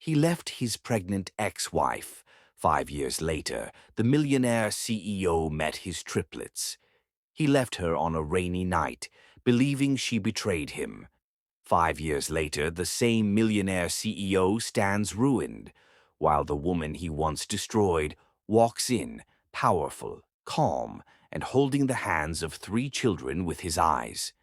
He left his pregnant ex-wife. 5 years later, the millionaire CEO met his triplets. He left her on a rainy night, believing she betrayed him. 5 years later, the same millionaire CEO stands ruined, while the woman he once destroyed walks in, powerful, calm, and holding the hands of 3 children with his eyes.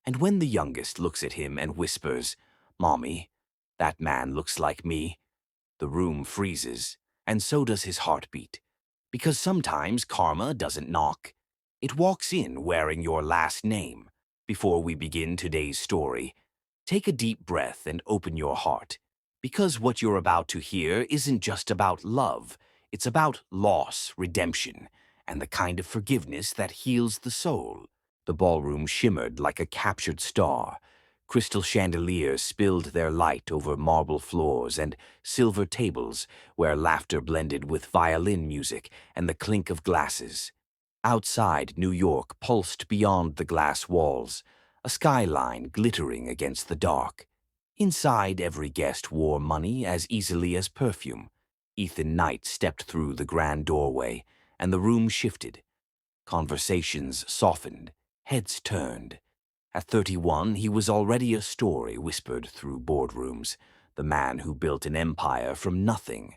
And when the youngest looks at him and whispers, "Mommy, that man looks like me," the room freezes, and so does his heartbeat. Because sometimes karma doesn't knock. It walks in wearing your last name. Before we begin today's story, take a deep breath and open your heart. Because what you're about to hear isn't just about love, it's about loss, redemption, and the kind of forgiveness that heals the soul. The ballroom shimmered like a captured star. Crystal chandeliers spilled their light over marble floors and silver tables where laughter blended with violin music and the clink of glasses. Outside, New York pulsed beyond the glass walls, a skyline glittering against the dark. Inside, every guest wore money as easily as perfume. Ethan Knight stepped through the grand doorway, and the room shifted. Conversations softened, heads turned. At 31, he was already a story whispered through boardrooms, the man who built an empire from nothing.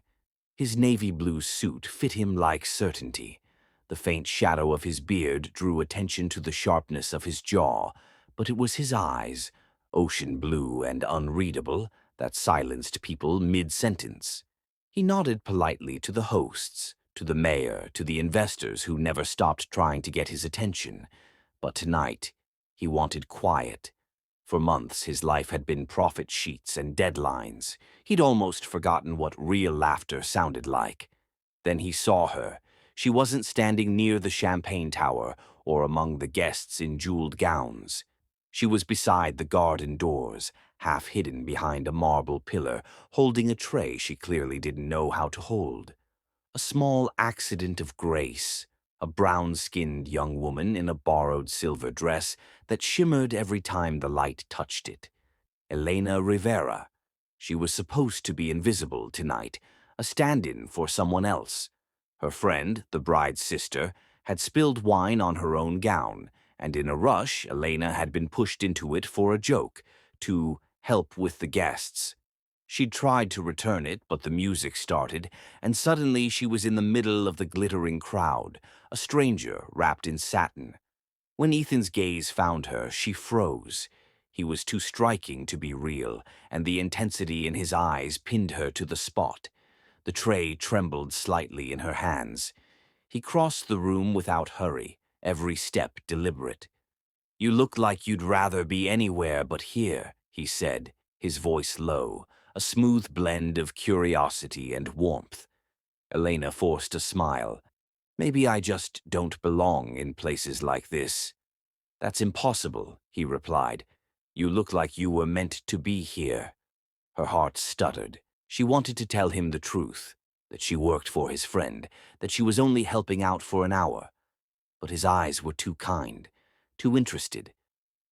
His navy blue suit fit him like certainty. The faint shadow of his beard drew attention to the sharpness of his jaw, but it was his eyes, ocean blue and unreadable, that silenced people mid-sentence. He nodded politely to the hosts, to the mayor, to the investors who never stopped trying to get his attention. But tonight, he wanted quiet. For months, his life had been profit sheets and deadlines. He'd almost forgotten what real laughter sounded like. Then he saw her. She wasn't standing near the champagne tower or among the guests in jeweled gowns. She was beside the garden doors, half hidden behind a marble pillar, holding a tray she clearly didn't know how to hold. A small accident of grace. A brown-skinned young woman in a borrowed silver dress that shimmered every time the light touched it. Elena Rivera. She was supposed to be invisible tonight, a stand-in for someone else. Her friend, the bride's sister, had spilled wine on her own gown, and in a rush, Elena had been pushed into it for a joke, to help with the guests. She'd tried to return it, but the music started, and suddenly she was in the middle of the glittering crowd, a stranger wrapped in satin. When Ethan's gaze found her, she froze. He was too striking to be real, and the intensity in his eyes pinned her to the spot. The tray trembled slightly in her hands. He crossed the room without hurry, every step deliberate. "You look like you'd rather be anywhere but here," he said, his voice low, a smooth blend of curiosity and warmth. Elena forced a smile. "Maybe I just don't belong in places like this." "That's impossible," he replied. "You look like you were meant to be here." Her heart stuttered. She wanted to tell him the truth, that she worked for his friend, that she was only helping out for an hour. But his eyes were too kind, too interested.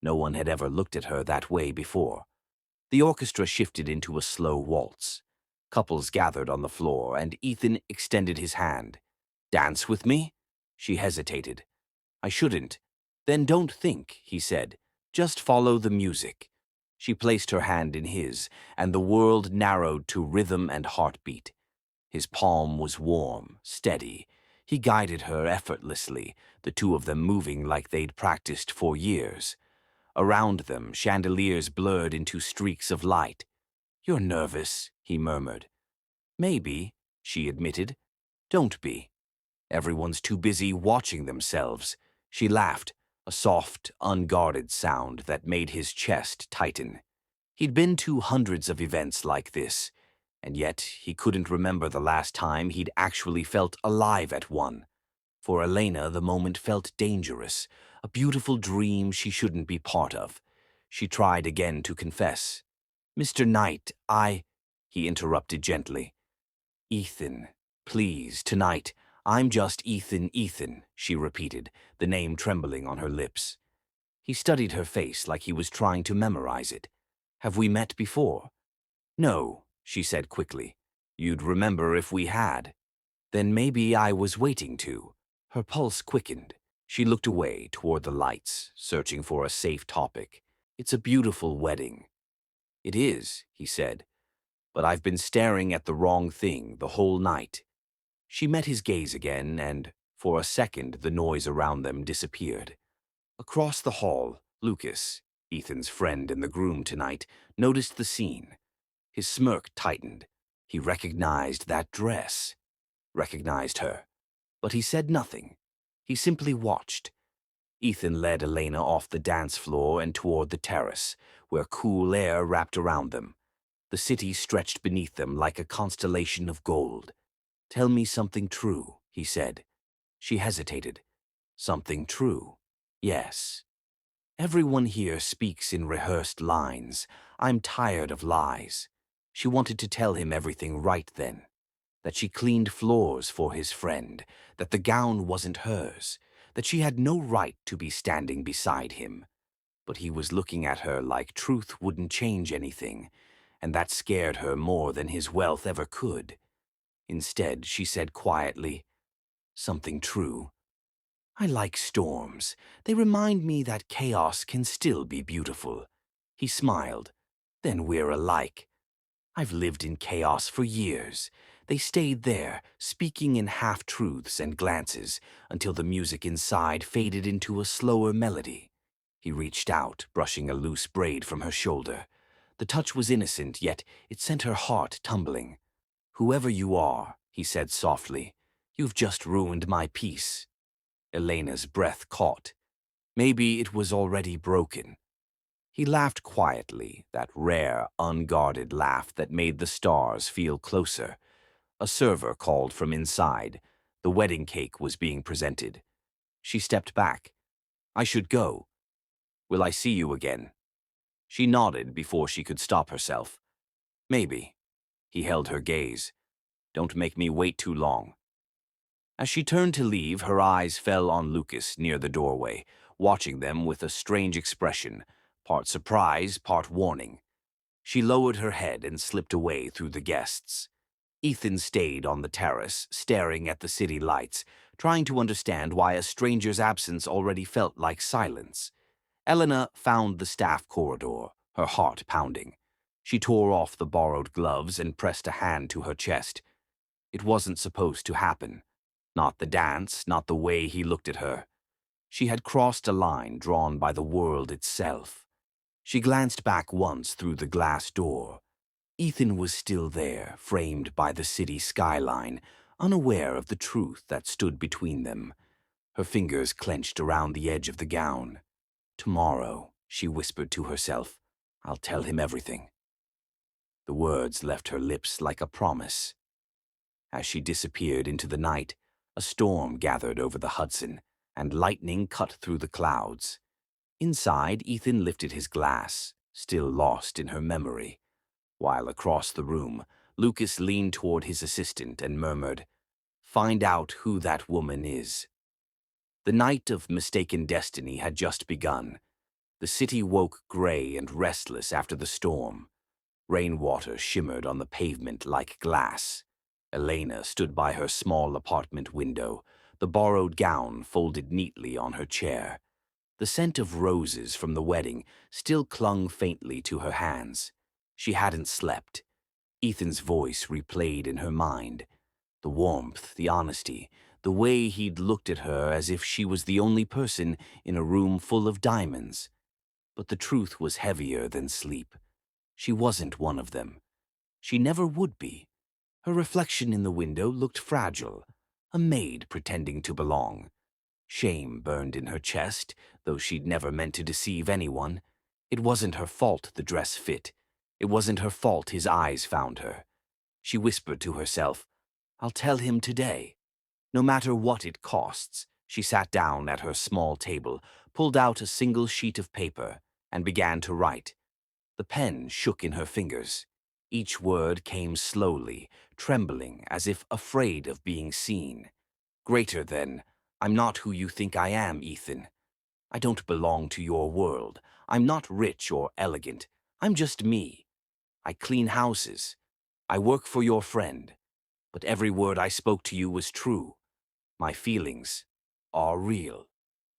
No one had ever looked at her that way before. The orchestra shifted into a slow waltz. Couples gathered on the floor, and Ethan extended his hand. "Dance with me?" She hesitated. "I shouldn't." "Then don't think," he said. "Just follow the music." She placed her hand in his, and the world narrowed to rhythm and heartbeat. His palm was warm, steady. He guided her effortlessly, the two of them moving like they'd practiced for years. Around them, chandeliers blurred into streaks of light. "You're nervous," he murmured. "Maybe," she admitted. "Don't be. Everyone's too busy watching themselves." She laughed, a soft, unguarded sound that made his chest tighten. He'd been to hundreds of events like this, and yet he couldn't remember the last time he'd actually felt alive at one. For Elena, the moment felt dangerous, a beautiful dream she shouldn't be part of. She tried again to confess. "Mr. Knight, He interrupted gently. "Ethan, please, tonight. I'm just Ethan," she repeated, the name trembling on her lips. He studied her face like he was trying to memorize it. "Have we met before?" "No," she said quickly. "You'd remember if we had." "Then maybe I was waiting to." Her pulse quickened. She looked away toward the lights, searching for a safe topic. "It's a beautiful wedding." "It is," he said, "but I've been staring at the wrong thing the whole night." She met his gaze again, and for a second the noise around them disappeared. Across the hall, Lucas, Ethan's friend and the groom tonight, noticed the scene. His smirk tightened. He recognized that dress, recognized her. But he said nothing. He simply watched. Ethan led Elena off the dance floor and toward the terrace, where cool air wrapped around them. The city stretched beneath them like a constellation of gold. "Tell me something true," he said. She hesitated. "Something true? Yes. Everyone here speaks in rehearsed lines. I'm tired of lies." She wanted to tell him everything right then. That she cleaned floors for his friend, that the gown wasn't hers, that she had no right to be standing beside him. But he was looking at her like truth wouldn't change anything, and that scared her more than his wealth ever could. Instead, she said quietly, "Something true. I like storms. They remind me that chaos can still be beautiful." He smiled. "Then we're alike. I've lived in chaos for years." They stayed there, speaking in half-truths and glances, until the music inside faded into a slower melody. He reached out, brushing a loose braid from her shoulder. The touch was innocent, yet it sent her heart tumbling. "Whoever you are," he said softly, "you've just ruined my peace." Elena's breath caught. Maybe it was already broken. He laughed quietly, that rare, unguarded laugh that made the stars feel closer. A server called from inside. The wedding cake was being presented. She stepped back. "I should go. Will I see you again?" She nodded before she could stop herself. "Maybe." He held her gaze. "Don't make me wait too long." As she turned to leave, her eyes fell on Lucas near the doorway, watching them with a strange expression, part surprise, part warning. She lowered her head and slipped away through the guests. Ethan stayed on the terrace, staring at the city lights, trying to understand why a stranger's absence already felt like silence. Elena found the staff corridor, her heart pounding. She tore off the borrowed gloves and pressed a hand to her chest. It wasn't supposed to happen. Not the dance, not the way he looked at her. She had crossed a line drawn by the world itself. She glanced back once through the glass door. Ethan was still there, framed by the city skyline, unaware of the truth that stood between them. Her fingers clenched around the edge of the gown. "Tomorrow," she whispered to herself, "I'll tell him everything." The words left her lips like a promise. As she disappeared into the night, a storm gathered over the Hudson, and lightning cut through the clouds. Inside, Ethan lifted his glass, still lost in her memory, while across the room, Lucas leaned toward his assistant and murmured, "Find out who that woman is." The night of mistaken destiny had just begun. The city woke gray and restless after the storm. Rainwater shimmered on the pavement like glass. Elena stood by her small apartment window, the borrowed gown folded neatly on her chair. The scent of roses from the wedding still clung faintly to her hands. She hadn't slept. Ethan's voice replayed in her mind. The warmth, the honesty, the way he'd looked at her as if she was the only person in a room full of diamonds. But the truth was heavier than sleep. She wasn't one of them. She never would be. Her reflection in the window looked fragile, a maid pretending to belong. Shame burned in her chest, though she'd never meant to deceive anyone. It wasn't her fault the dress fit. It wasn't her fault his eyes found her. She whispered to herself, "I'll tell him today." No matter what it costs, she sat down at her small table, pulled out a single sheet of paper, and began to write. The pen shook in her fingers. Each word came slowly, trembling as if afraid of being seen. Greater than, "I'm not who you think I am, Ethan. I don't belong to your world. I'm not rich or elegant. I'm just me. I clean houses. I work for your friend, but every word I spoke to you was true. My feelings are real."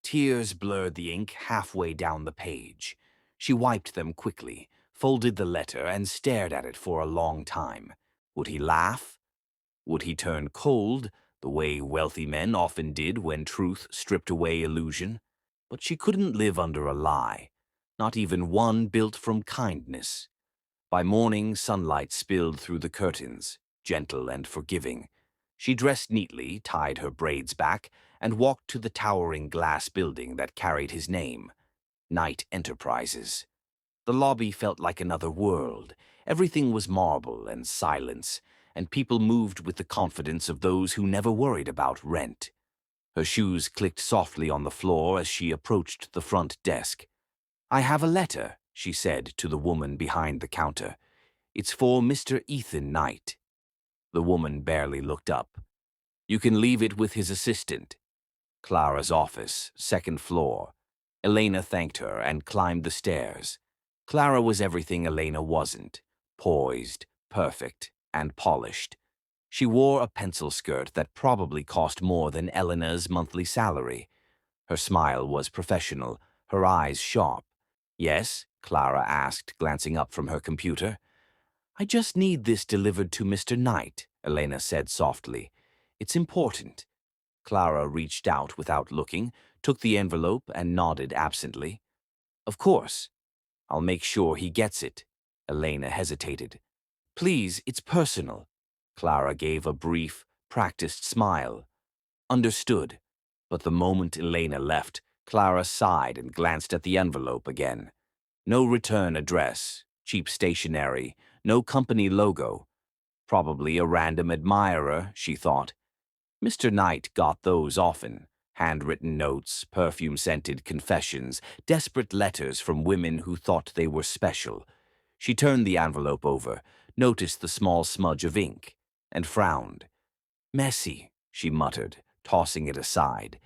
Tears blurred the ink halfway down the page. She wiped them quickly, folded the letter, and stared at it for a long time. Would he laugh? Would he turn cold, the way wealthy men often did when truth stripped away illusion? But she couldn't live under a lie, not even one built from kindness. By morning, sunlight spilled through the curtains, gentle and forgiving. She dressed neatly, tied her braids back, and walked to the towering glass building that carried his name, Knight Enterprises. The lobby felt like another world. Everything was marble and silence, and people moved with the confidence of those who never worried about rent. Her shoes clicked softly on the floor as she approached the front desk. "I have a letter," she said to the woman behind the counter. "It's for Mr. Ethan Knight." The woman barely looked up. "You can leave it with his assistant." Clara's office, second floor. Elena thanked her and climbed the stairs. Clara was everything Elena wasn't: poised, perfect, and polished. She wore a pencil skirt that probably cost more than Elena's monthly salary. Her smile was professional, her eyes sharp. "Yes?" Clara asked, glancing up from her computer. "I just need this delivered to Mr. Knight," Elena said softly. "It's important." Clara reached out without looking, took the envelope, and nodded absently. "Of course. I'll make sure he gets it." Elena hesitated. "Please, it's personal." Clara gave a brief, practiced smile. "Understood." But the moment Elena left, Clara sighed and glanced at the envelope again. No return address, cheap stationery, no company logo. Probably a random admirer, she thought. Mr. Knight got those often. Handwritten notes, perfume-scented confessions, desperate letters from women who thought they were special. She turned the envelope over, noticed the small smudge of ink, and frowned. "Messy," she muttered, tossing it aside.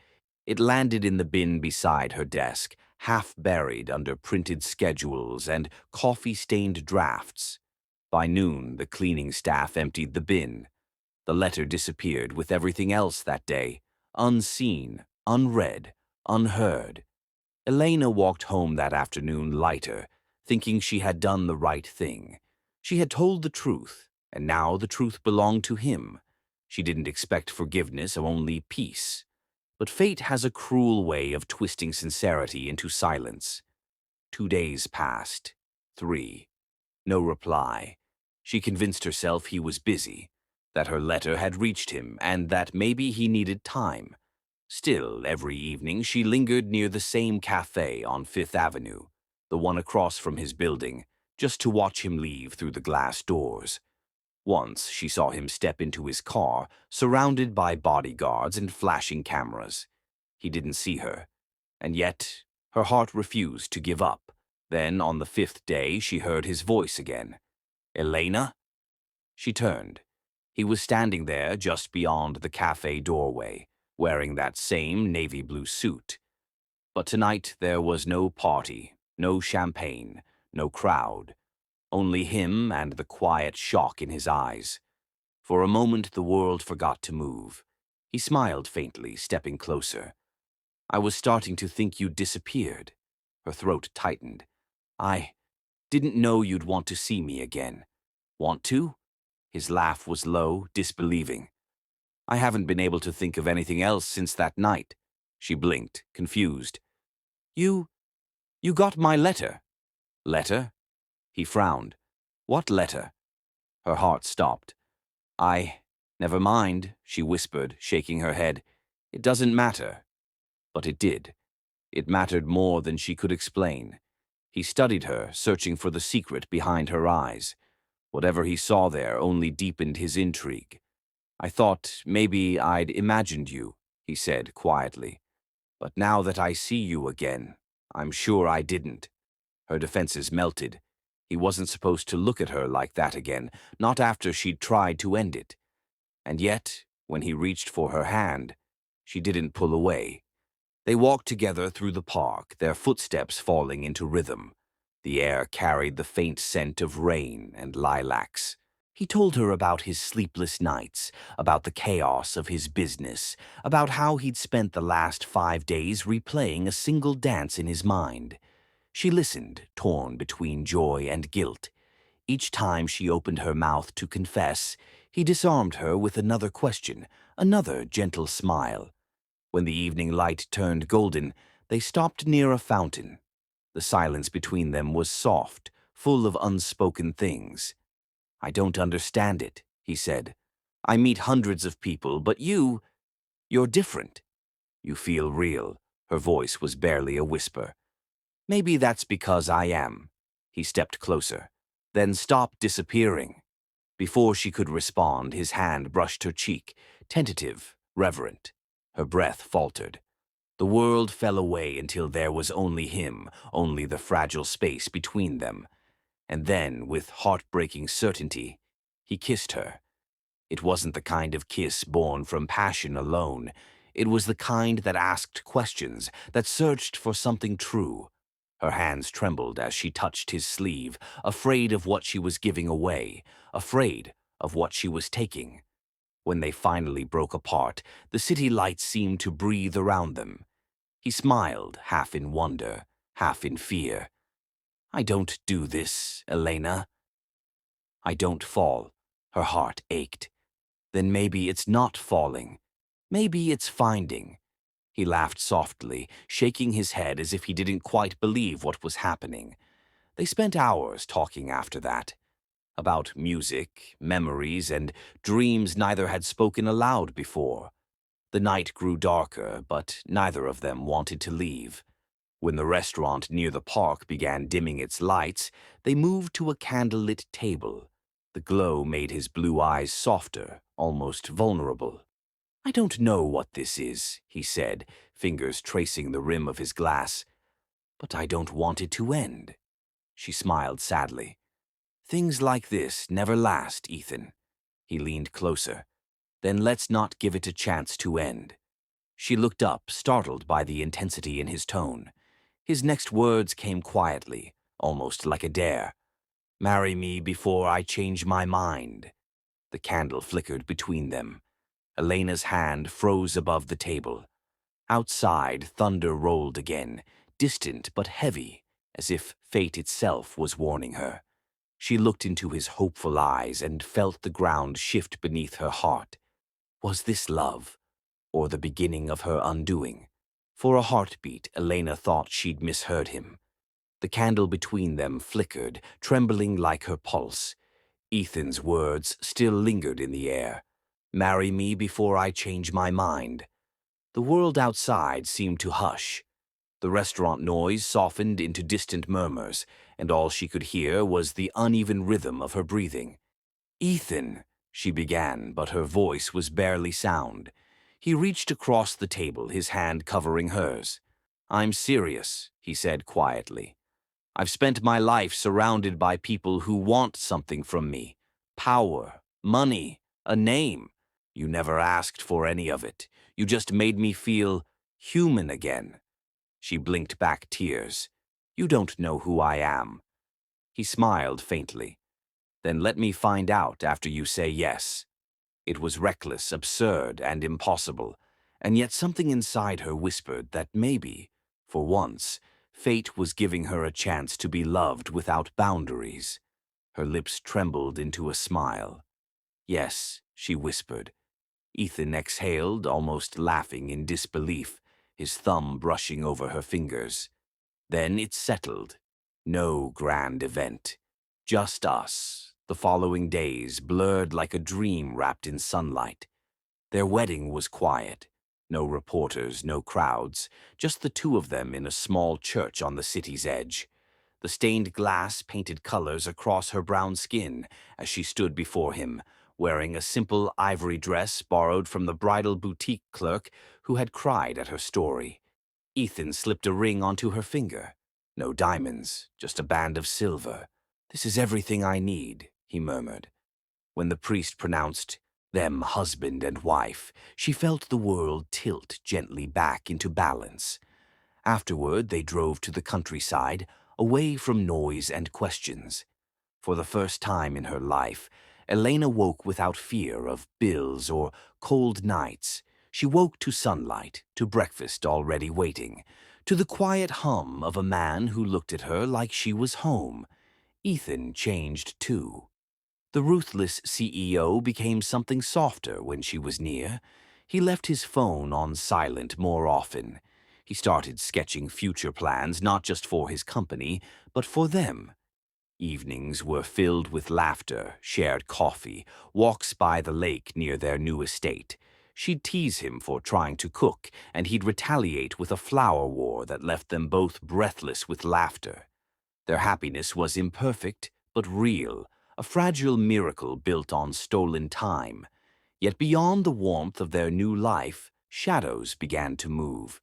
It landed in the bin beside her desk, half buried under printed schedules and coffee-stained drafts. By noon, the cleaning staff emptied the bin. The letter disappeared with everything else that day, unseen, unread, unheard. Elena walked home that afternoon lighter, thinking she had done the right thing. She had told the truth, and now the truth belonged to him. She didn't expect forgiveness, only peace. But fate has a cruel way of twisting sincerity into silence. 2 days passed. 3. No reply. She convinced herself he was busy, that her letter had reached him, and that maybe he needed time. Still, every evening she lingered near the same cafe on Fifth Avenue, the one across from his building, just to watch him leave through the glass doors. Once she saw him step into his car, surrounded by bodyguards and flashing cameras. He didn't see her, and yet her heart refused to give up. Then, on the 5th day, she heard his voice again. "Elena?" She turned. He was standing there just beyond the cafe doorway, wearing that same navy blue suit. But tonight there was no party, no champagne, no crowd. Only him and the quiet shock in his eyes. For a moment the world forgot to move. He smiled faintly, stepping closer. "I was starting to think you'd disappeared." Her throat tightened. "I didn't know you'd want to see me again." "Want to?" His laugh was low, disbelieving. "I haven't been able to think of anything else since that night." She blinked, confused. You got my letter." "Letter?" He frowned. "What letter?" Her heart stopped. Never mind," she whispered, shaking her head. "It doesn't matter." But it did. It mattered more than she could explain. He studied her, searching for the secret behind her eyes. Whatever he saw there only deepened his intrigue. "I thought maybe I'd imagined you," he said quietly. "But now that I see you again, I'm sure I didn't." Her defenses melted. He wasn't supposed to look at her like that again, not after she'd tried to end it. And yet, when he reached for her hand, she didn't pull away. They walked together through the park, their footsteps falling into rhythm. The air carried the faint scent of rain and lilacs. He told her about his sleepless nights, about the chaos of his business, about how he'd spent the last 5 days replaying a single dance in his mind. She listened, torn between joy and guilt. Each time she opened her mouth to confess, he disarmed her with another question, another gentle smile. When the evening light turned golden, they stopped near a fountain. The silence between them was soft, full of unspoken things. "I don't understand it," he said. "I meet hundreds of people, but you're different. You feel real." Her voice was barely a whisper. "Maybe that's because I am." He stepped closer. "Then stop disappearing." Before she could respond, his hand brushed her cheek, tentative, reverent. Her breath faltered. The world fell away until there was only him, only the fragile space between them. And then, with heartbreaking certainty, he kissed her. It wasn't the kind of kiss born from passion alone. It was the kind that asked questions, that searched for something true. Her hands trembled as she touched his sleeve, afraid of what she was giving away, afraid of what she was taking. When they finally broke apart, the city lights seemed to breathe around them. He smiled, half in wonder, half in fear. "I don't do this, Elena." "I don't fall." Her heart ached. "Then maybe it's not falling. Maybe it's finding." He laughed softly, shaking his head as if he didn't quite believe what was happening. They spent hours talking after that. About music, memories, and dreams neither had spoken aloud before. The night grew darker, but neither of them wanted to leave. When the restaurant near the park began dimming its lights, they moved to a candlelit table. The glow made his blue eyes softer, almost vulnerable. "I don't know what this is," he said, fingers tracing the rim of his glass. "But I don't want it to end." She smiled sadly. "Things like this never last, Ethan." He leaned closer. "Then let's not give it a chance to end." She looked up, startled by the intensity in his tone. His next words came quietly, almost like a dare. "Marry me before I change my mind." The candle flickered between them. Elena's hand froze above the table. Outside, thunder rolled again, distant but heavy, as if fate itself was warning her. She looked into his hopeful eyes and felt the ground shift beneath her heart. Was this love, or the beginning of her undoing? For a heartbeat, Elena thought she'd misheard him. The candle between them flickered, trembling like her pulse. Ethan's words still lingered in the air. "Marry me before I change my mind." The world outside seemed to hush. The restaurant noise softened into distant murmurs, and all she could hear was the uneven rhythm of her breathing. "Ethan," she began, but her voice was barely sound. He reached across the table, his hand covering hers. "I'm serious," he said quietly. "I've spent my life surrounded by people who want something from me. Power, money, a name. You never asked for any of it. You just made me feel human again." She blinked back tears. "You don't know who I am." He smiled faintly. "Then let me find out after you say yes." It was reckless, absurd, and impossible, and yet something inside her whispered that maybe, for once, fate was giving her a chance to be loved without boundaries. Her lips trembled into a smile. "Yes," she whispered. Ethan exhaled, almost laughing in disbelief, his thumb brushing over her fingers. Then it settled. No grand event. Just us. The following days blurred like a dream wrapped in sunlight. Their wedding was quiet. No reporters, no crowds, just the two of them in a small church on the city's edge. The stained glass painted colors across her brown skin as she stood before him, wearing a simple ivory dress borrowed from the bridal boutique clerk who had cried at her story. Ethan slipped a ring onto her finger. No diamonds, just a band of silver. "This is everything I need," he murmured. When the priest pronounced them husband and wife, she felt the world tilt gently back into balance. Afterward, they drove to the countryside, away from noise and questions. For the first time in her life, Elena woke without fear of bills or cold nights. She woke to sunlight, to breakfast already waiting, to the quiet hum of a man who looked at her like she was home. Ethan changed too. The ruthless CEO became something softer when she was near. He left his phone on silent more often. He started sketching future plans not just for his company, but for them. Evenings were filled with laughter, shared coffee, walks by the lake near their new estate. She'd tease him for trying to cook, and he'd retaliate with a flower war that left them both breathless with laughter. Their happiness was imperfect, but real, a fragile miracle built on stolen time. Yet beyond the warmth of their new life, shadows began to move.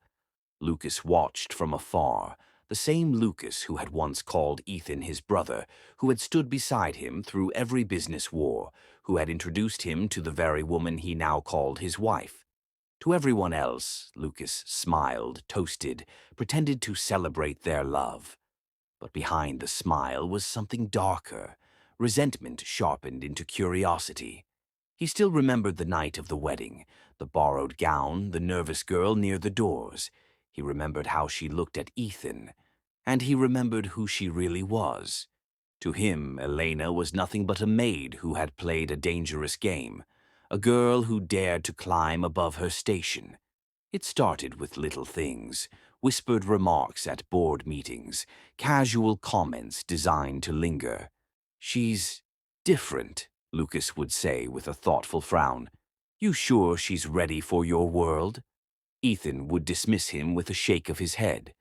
Lucas watched from afar, the same Lucas who had once called Ethan his brother, who had stood beside him through every business war, who had introduced him to the very woman he now called his wife. To everyone else, Lucas smiled, toasted, pretended to celebrate their love. But behind the smile was something darker, resentment sharpened into curiosity. He still remembered the night of the wedding, the borrowed gown, the nervous girl near the doors. He remembered how she looked at Ethan, and he remembered who she really was. To him, Elena was nothing but a maid who had played a dangerous game, a girl who dared to climb above her station. It started with little things, whispered remarks at board meetings, casual comments designed to linger. "She's different," Lucas would say with a thoughtful frown. "You sure she's ready for your world?" Ethan would dismiss him with a shake of his head.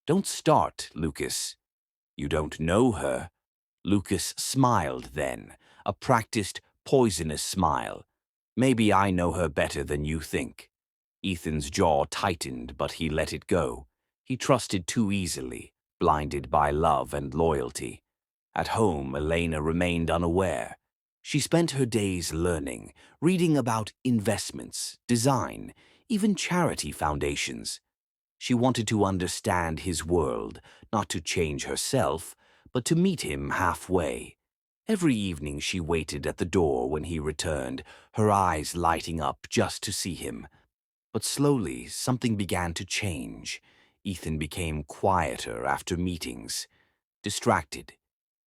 "Don't start, Lucas. You don't know her." Lucas smiled then, a practiced, poisonous smile. "Maybe I know her better than you think." Ethan's jaw tightened, but he let it go. He trusted too easily, blinded by love and loyalty. At home, Elena remained unaware. She spent her days learning, reading about investments, design, even charity foundations. She wanted to understand his world, not to change herself, but to meet him halfway. Every evening she waited at the door when he returned, her eyes lighting up just to see him. But slowly, something began to change. Ethan became quieter after meetings, distracted.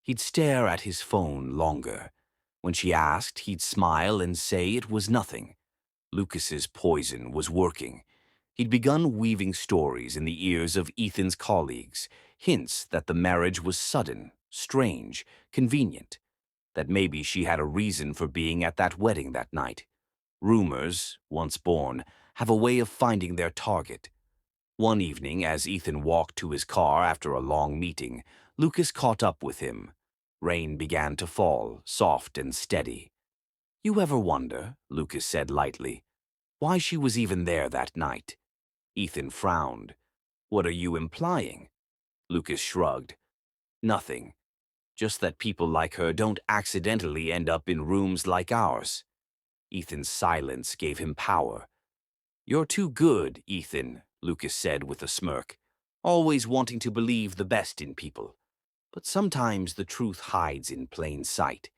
He'd stare at his phone longer. When she asked, he'd smile and say it was nothing. Lucas's poison was working. He'd begun weaving stories in the ears of Ethan's colleagues, hints that the marriage was sudden, strange, convenient, that maybe she had a reason for being at that wedding that night. Rumors, once born, have a way of finding their target. One evening, as Ethan walked to his car after a long meeting, Lucas caught up with him. Rain began to fall, soft and steady. "You ever wonder," Lucas said lightly, "why she was even there that night?" Ethan frowned. "What are you implying?" Lucas shrugged. "Nothing. Just that people like her don't accidentally end up in rooms like ours." Ethan's silence gave him power. "You're too good, Ethan," Lucas said with a smirk, "always wanting to believe the best in people. But sometimes the truth hides in plain sight."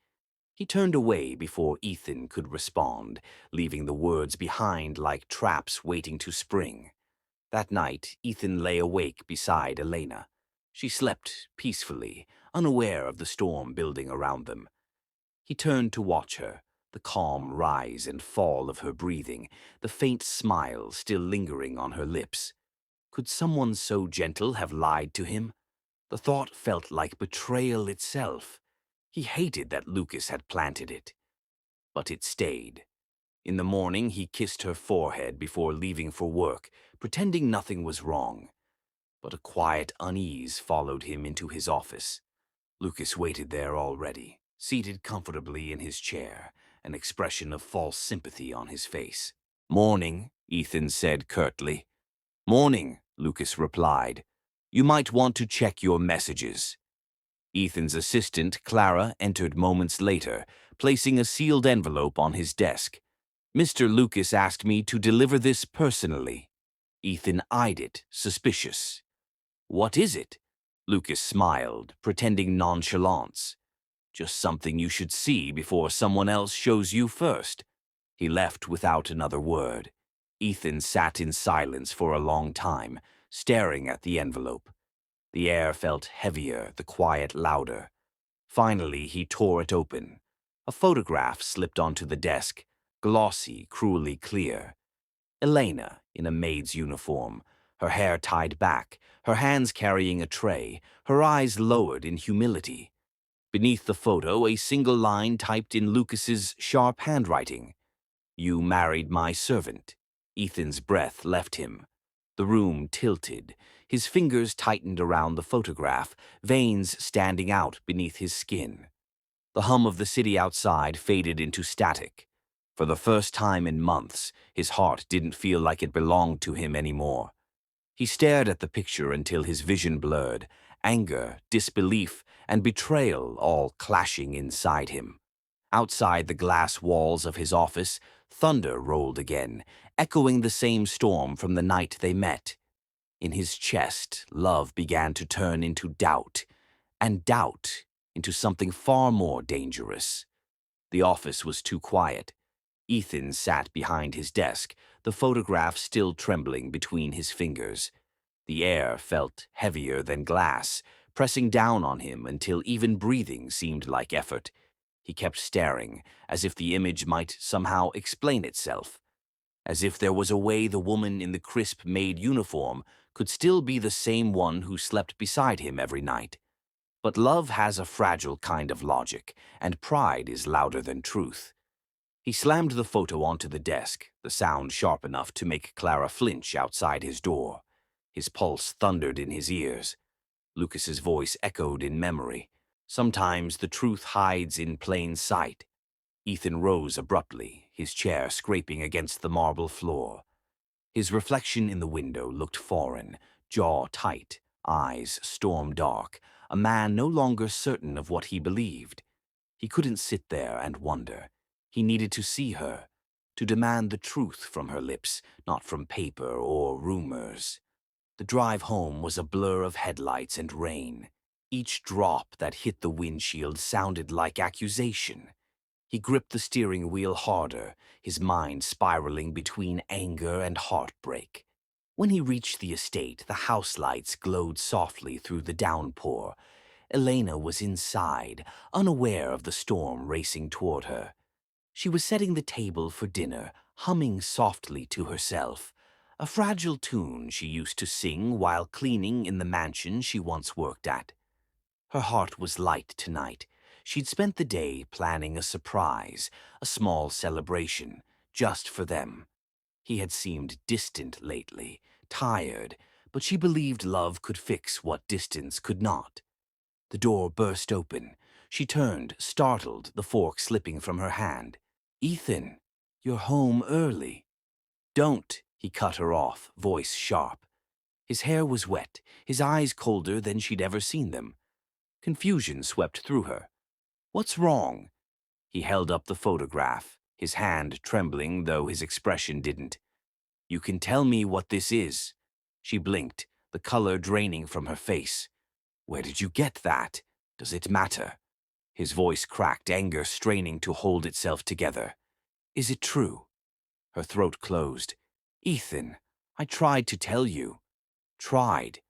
He turned away before Ethan could respond, leaving the words behind like traps waiting to spring. That night, Ethan lay awake beside Elena. She slept peacefully, unaware of the storm building around them. He turned to watch her, the calm rise and fall of her breathing, the faint smile still lingering on her lips. Could someone so gentle have lied to him? The thought felt like betrayal itself. He hated that Lucas had planted it. But it stayed. In the morning, he kissed her forehead before leaving for work, pretending nothing was wrong. But a quiet unease followed him into his office. Lucas waited there already, seated comfortably in his chair, an expression of false sympathy on his face. "Morning," Ethan said curtly. "Morning," Lucas replied. "You might want to check your messages." Ethan's assistant, Clara, entered moments later, placing a sealed envelope on his desk. "Mr. Lucas asked me to deliver this personally." Ethan eyed it, suspicious. "What is it?" Lucas smiled, pretending nonchalance. Just something you should see before someone else shows you first." He left without another word. Ethan sat in silence for a long time, staring at the envelope. The air felt heavier, the quiet louder. Finally, he tore it open. A photograph slipped onto the desk, glossy, cruelly clear. Elena, in a maid's uniform, her hair tied back, her hands carrying a tray, her eyes lowered in humility. Beneath the photo, a single line typed in Lucas's sharp handwriting. "You married my servant." Ethan's breath left him. The room tilted. His fingers tightened around the photograph, veins standing out beneath his skin. The hum of the city outside faded into static. For the first time in months, his heart didn't feel like it belonged to him anymore. He stared at the picture until his vision blurred, anger, disbelief, and betrayal all clashing inside him. Outside the glass walls of his office, thunder rolled again, echoing the same storm from the night they met. In his chest, love began to turn into doubt, and doubt into something far more dangerous. The office was too quiet. Ethan sat behind his desk, the photograph still trembling between his fingers. The air felt heavier than glass, pressing down on him until even breathing seemed like effort. He kept staring, as if the image might somehow explain itself. As if there was a way the woman in the crisp maid uniform could still be the same one who slept beside him every night. But love has a fragile kind of logic, and pride is louder than truth. He slammed the photo onto the desk, the sound sharp enough to make Clara flinch outside his door. His pulse thundered in his ears. Lucas's voice echoed in memory. "Sometimes the truth hides in plain sight." Ethan rose abruptly, his chair scraping against the marble floor. His reflection in the window looked foreign, jaw tight, eyes storm dark, a man no longer certain of what he believed. He couldn't sit there and wonder. He needed to see her, to demand the truth from her lips, not from paper or rumors. The drive home was a blur of headlights and rain. Each drop that hit the windshield sounded like accusation. He gripped the steering wheel harder, his mind spiraling between anger and heartbreak. When he reached the estate, the house lights glowed softly through the downpour. Elena was inside, unaware of the storm racing toward her. She was setting the table for dinner, humming softly to herself, a fragile tune she used to sing while cleaning in the mansion she once worked at. Her heart was light tonight. She'd spent the day planning a surprise, a small celebration, just for them. He had seemed distant lately, tired, but she believed love could fix what distance could not. The door burst open. She turned, startled, the fork slipping from her hand. "Ethan, you're home early." "Don't," he cut her off, voice sharp. His hair was wet, his eyes colder than she'd ever seen them. Confusion swept through her. "What's wrong?" He held up the photograph, his hand trembling though his expression didn't. "You can tell me what this is." She blinked, the color draining from her face. "Where did you get that? Does it matter?" His voice cracked, anger straining to hold itself together. "Is it true?" Her throat closed. "Ethan, I tried to tell you." "Tried?"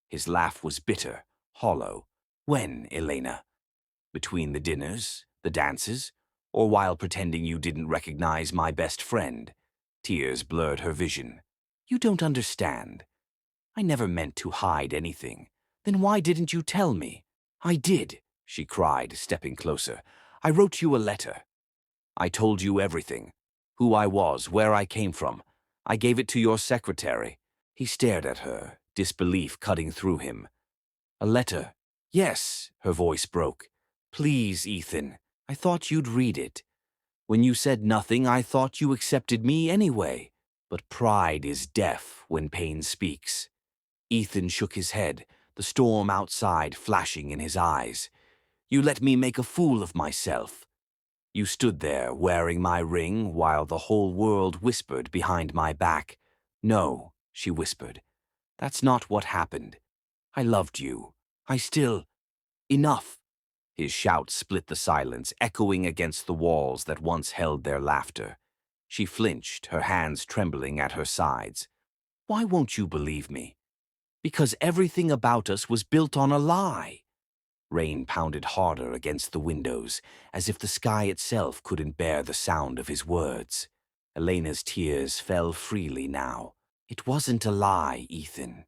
His laugh was bitter, hollow. "When, Elena? Between the dinners, the dances, or while pretending you didn't recognize my best friend?" Tears blurred her vision. "You don't understand. I never meant to hide anything. Then why didn't you tell me?" "I did," she cried, stepping closer. "I wrote you a letter. I told you everything. Who I was, where I came from. I gave it to your secretary." He stared at her, disbelief cutting through him. "A letter?" "Yes," her voice broke. "Please, Ethan, I thought you'd read it. When you said nothing, I thought you accepted me anyway. But pride is deaf when pain speaks." Ethan shook his head, the storm outside flashing in his eyes. "You let me make a fool of myself. You stood there wearing my ring while the whole world whispered behind my back." "No," she whispered. "That's not what happened. I loved you. I still... Enough." His shout split the silence, echoing against the walls that once held their laughter. She flinched, her hands trembling at her sides. "Why won't you believe me?" "Because everything about us was built on a lie." Rain pounded harder against the windows, as if the sky itself couldn't bear the sound of his words. Elena's tears fell freely now. "It wasn't a lie, Ethan.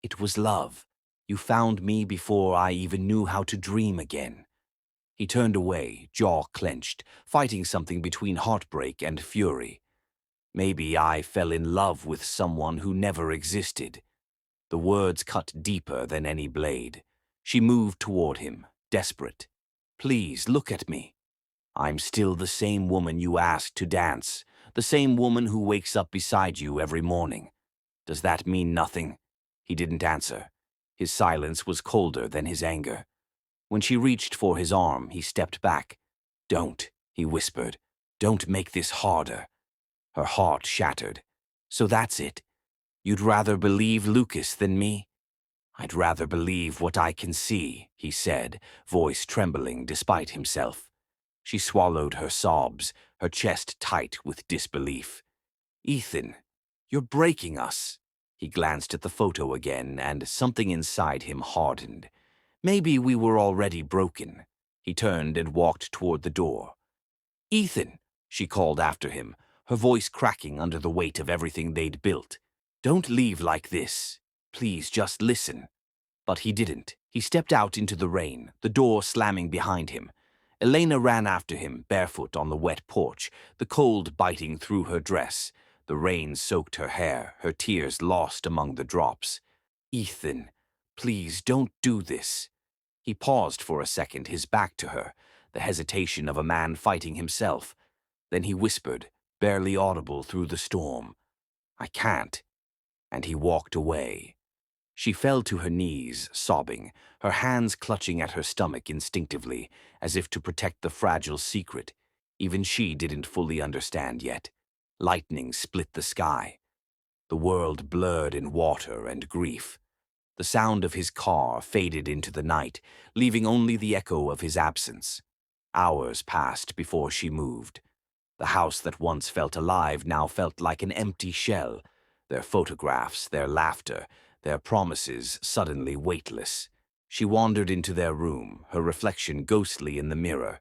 It was love. You found me before I even knew how to dream again." He turned away, jaw clenched, fighting something between heartbreak and fury. "Maybe I fell in love with someone who never existed." The words cut deeper than any blade. She moved toward him, desperate. "Please, look at me. I'm still the same woman you asked to dance, the same woman who wakes up beside you every morning. Does that mean nothing?" He didn't answer. His silence was colder than his anger. When she reached for his arm, he stepped back. "Don't," he whispered. "Don't make this harder." Her heart shattered. "So that's it. You'd rather believe Lucas than me?" "I'd rather believe what I can see," he said, voice trembling despite himself. She swallowed her sobs, her chest tight with disbelief. "Ethan, you're breaking us." He glanced at the photo again, and something inside him hardened. Maybe we were already broken. He turned and walked toward the door. "Ethan," she called after him, her voice cracking under the weight of everything they'd built. "Don't leave like this. Please just listen." But he didn't. He stepped out into the rain, the door slamming behind him. Elena ran after him, barefoot on the wet porch, the cold biting through her dress. The rain soaked her hair, her tears lost among the drops. "Ethan, please don't do this." He paused for a second, his back to her, the hesitation of a man fighting himself. Then he whispered, barely audible through the storm, "I can't." And he walked away. She fell to her knees, sobbing, her hands clutching at her stomach instinctively, as if to protect the fragile secret. Even she didn't fully understand yet. Lightning split the sky. The world blurred in water and grief. The sound of his car faded into the night, leaving only the echo of his absence. Hours passed before she moved. The house that once felt alive now felt like an empty shell, their photographs, their laughter, their promises suddenly weightless. She wandered into their room, her reflection ghostly in the mirror.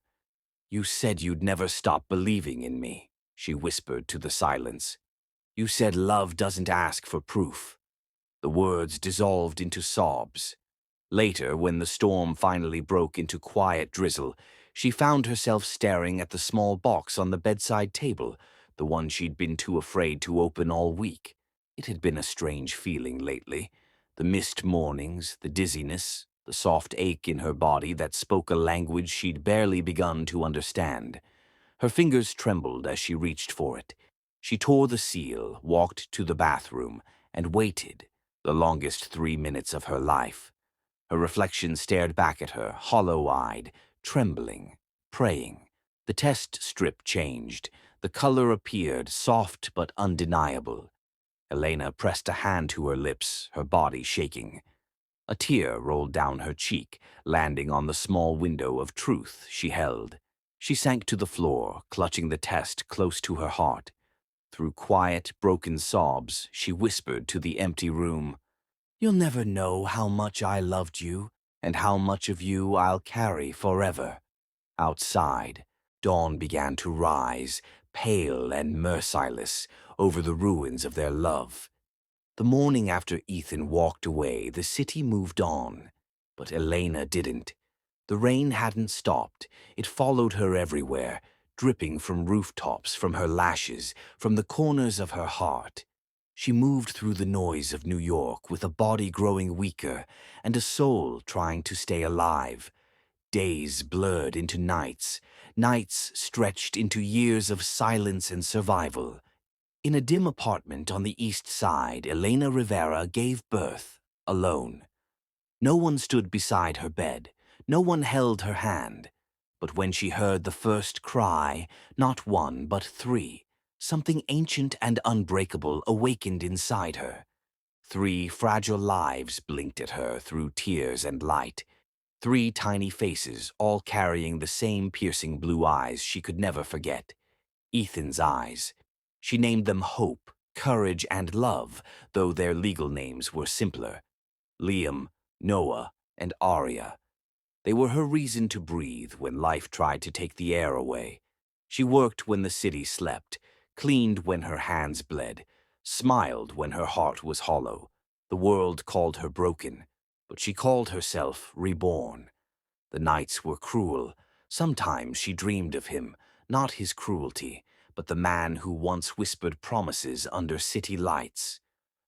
"You said you'd never stop believing in me," she whispered to the silence. "You said love doesn't ask for proof." The words dissolved into sobs. Later, when the storm finally broke into quiet drizzle, she found herself staring at the small box on the bedside table, the one she'd been too afraid to open all week. It had been a strange feeling lately. The missed mornings, the dizziness, the soft ache in her body that spoke a language she'd barely begun to understand. Her fingers trembled as she reached for it. She tore the seal, walked to the bathroom, and waited, the longest 3 minutes of her life. Her reflection stared back at her, hollow-eyed, trembling, praying. The test strip changed. The color appeared, soft but undeniable. Elena pressed a hand to her lips, her body shaking. A tear rolled down her cheek, landing on the small window of truth she held. She sank to the floor, clutching the test close to her heart. Through quiet, broken sobs, she whispered to the empty room, "You'll never know how much I loved you, and how much of you I'll carry forever." Outside, dawn began to rise, pale and merciless, over the ruins of their love. The morning after Ethan walked away, the city moved on. But Elena didn't. The rain hadn't stopped. It followed her everywhere, dripping from rooftops, from her lashes, from the corners of her heart. She moved through the noise of New York with a body growing weaker and a soul trying to stay alive. Days blurred into nights, nights stretched into years of silence and survival. In a dim apartment on the east side, Elena Rivera gave birth, alone. No one stood beside her bed. No one held her hand. But when she heard the first cry, not one but three, something ancient and unbreakable awakened inside her. 3 fragile lives blinked at her through tears and light. 3 tiny faces, all carrying the same piercing blue eyes she could never forget. Ethan's eyes. She named them Hope, Courage, and Love, though their legal names were simpler. Liam, Noah, and Arya. They were her reason to breathe when life tried to take the air away. She worked when the city slept, cleaned when her hands bled, smiled when her heart was hollow. The world called her broken, but she called herself reborn. The nights were cruel. Sometimes she dreamed of him, not his cruelty, but the man who once whispered promises under city lights.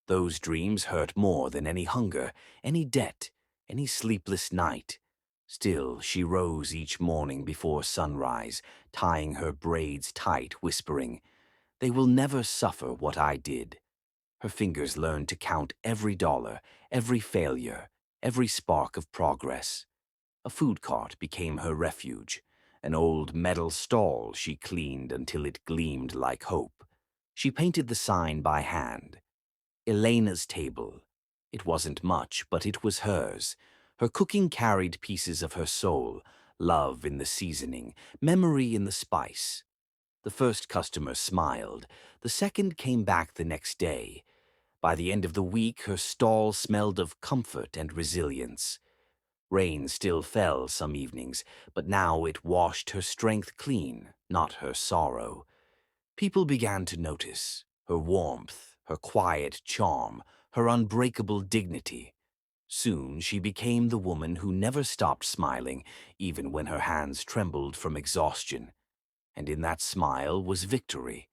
Those dreams hurt more than any hunger, any debt, any sleepless night. Still, she rose each morning before sunrise, tying her braids tight, whispering, "They will never suffer what I did." Her fingers learned to count every dollar, every failure, every spark of progress. A food cart became her refuge, an old metal stall she cleaned until it gleamed like hope. She painted the sign by hand. Elena's table. It wasn't much, but it was hers. Her cooking carried pieces of her soul, love in the seasoning, memory in the spice. The first customer smiled. The second came back the next day. By the end of the week, her stall smelled of comfort and resilience. Rain still fell some evenings, but now it washed her strength clean, not her sorrow. People began to notice her warmth, her quiet charm, her unbreakable dignity. Soon she became the woman who never stopped smiling, even when her hands trembled from exhaustion. And in that smile was victory.